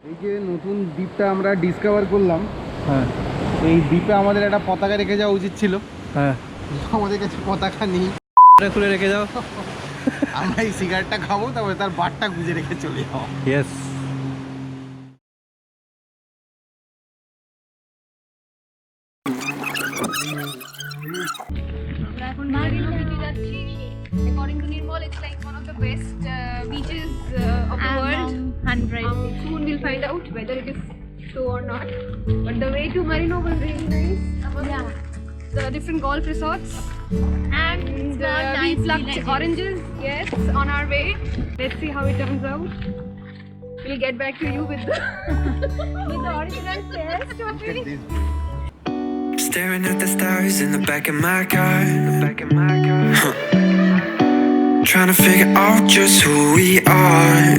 এই যে নতুন দ্বীপটা আমরা ডিসকভার করলাম, হ্যাঁ, এই দ্বীপে আমাদের একটা পতাকা রেখে যাওয়া উচিত ছিল। হ্যাঁ, আমাদের কাছে পতাকা নেই, খুলে রেখে যাও। আমরা এই সিগারেটটা খাবো, তারপরে তার বারটা গুঁজে রেখে চলে যাবো। Yes. According to Nirmal, it's like one of the best beaches of the world. 100. Soon we'll find out whether it is so or not. But the way to Marino was really nice. Yeah. The different golf resorts. And we plucked oranges, yes, on our way. Let's see how it turns out. We'll get back to you with the with the original taste of it. Staring at the stars in the back of my car, trying to figure out just who we are.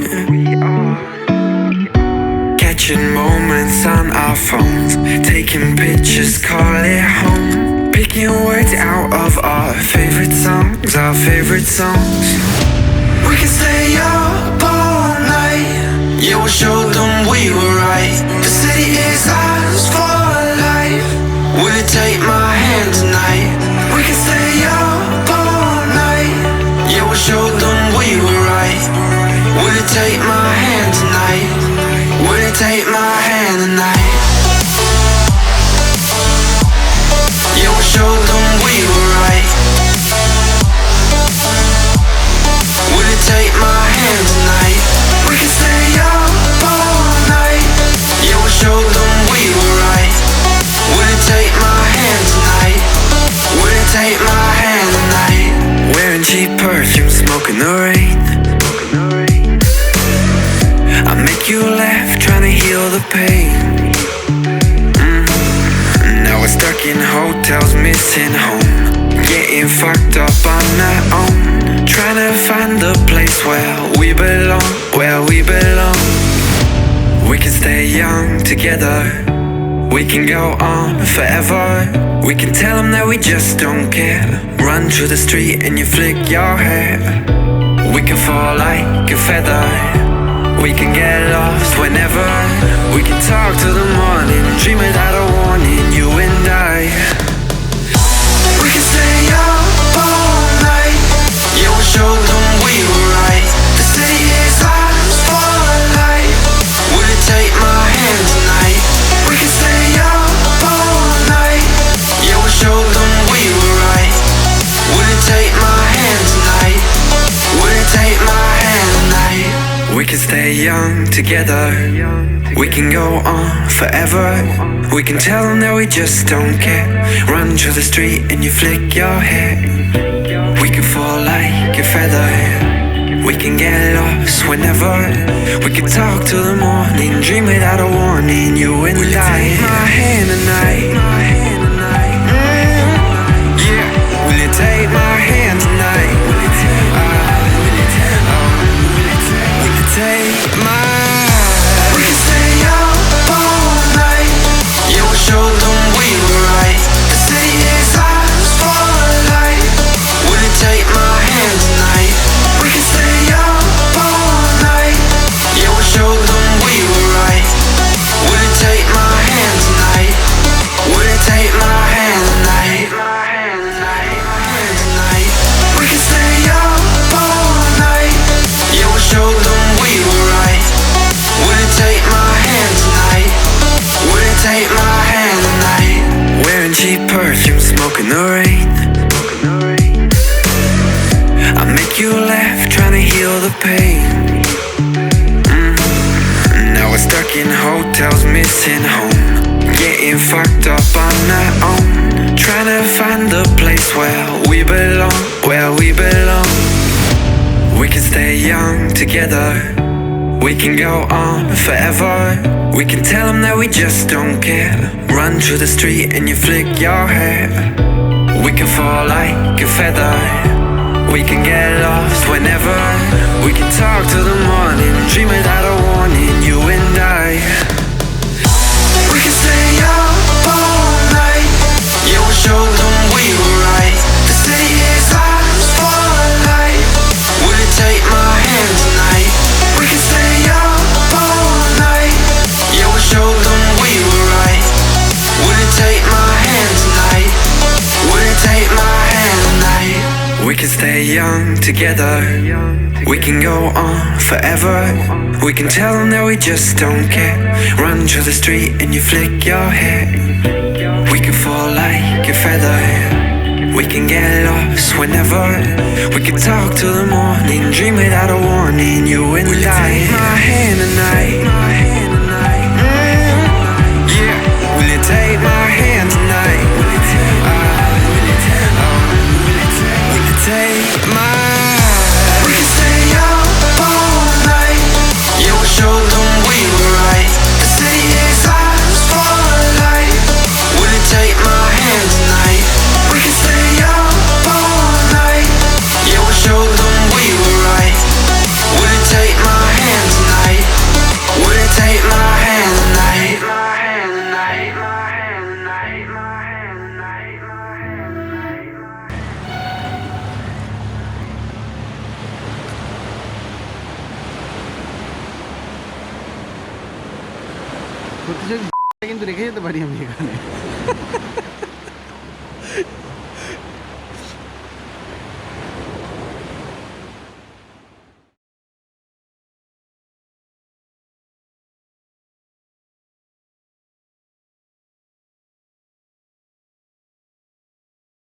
Catching moments on our phones, taking pictures, call it home. Picking words out of our favorite songs, our favorite songs. We can stay up all night, yeah, we'll show them we were right. The city is ours for life. Will you take my hand tonight? We can stay up all night, yeah, we'll show them we were right. Will you take my hand tonight? Will you take my hand tonight? Yeah, we'll show them we were right. Will you take my hand tonight? We can stay up all night, yeah, we'll show them we were right. Will you take my hand tonight? Will you take my hand tonight? Wearing cheap perfume, smoking the rain. I make you laugh, trying to heal the pain. Now we're stuck in hotels, missing home, getting fucked up on our own, trying to find the place where we belong, where we belong. We can stay young together, we can go on forever. We can tell them that we just don't care. Run through the street and you flick your hair. We can fall like a feather, we can get lost whenever. We can talk till the morning, dream without a warning, you and I. We can stay up all night, yeah, we'll show them we were right. The city is ours for life. Will you take my hand tonight? We can stay up all night, yeah, we'll show them we were right. Will you take my hand tonight? Will you take my hand tonight? We can stay young together, we can go on forever. We can tell them that we just don't care. Run through the street and you flick your hair. We can fall like a feather, we can get lost whenever. We can talk till the morning, dream without a warning, you and I. Will you take my hand tonight? Yeah, will you take my hand tonight? Will you take my? We can stay up all night, yeah, we'll show them we were right. The city is ours for life. Will you take my hand tonight? We can stay up all night, yeah, we'll show them we were right. Will you take my hand tonight? Will you take my hand tonight? We can stay up all night, yeah, we'll show them we were right. Will you take my hand tonight? Will you take my hand tonight? Wearing cheap perfume, smoking the rain. I make you laugh, trying to heal the pain. Now we're stuck in hotels, missing home, getting fucked up on our own, trying to find the place where we belong, where we belong. We can stay young together, we can go on forever. We can tell them that we just don't care. Run through the street and you flick your hair. We can fall like a feather, we can get lost whenever. We can talk till the morning, dream without a warning, you and I. We can stay up all night, yeah, we'll show them we were right. The city is ours for life. Will you take my hand tonight? We can stay up all night, stay young together. We can go on forever. We can tell them that we just don't care. Run through the street and you flick your hair. We can fall like a feather. We can get lost whenever. We can talk till the morning, dream without a warning. You and I. Take my hand tonight? Yeah. Will you take my hand tonight? Will you take my? We can stay up all night. Yeah, we'll show them we were right. The city is ours for life. Will you take my hand tonight? We can stay up all night. Yeah, we'll show them we were right. Will you take my hand tonight? Will you take my hand tonight? My hand tonight. My hand tonight. My hand tonight. My hand tonight. সত্যি সত্যি কিন্তু রেখে যেতে পারি আমি এখানে।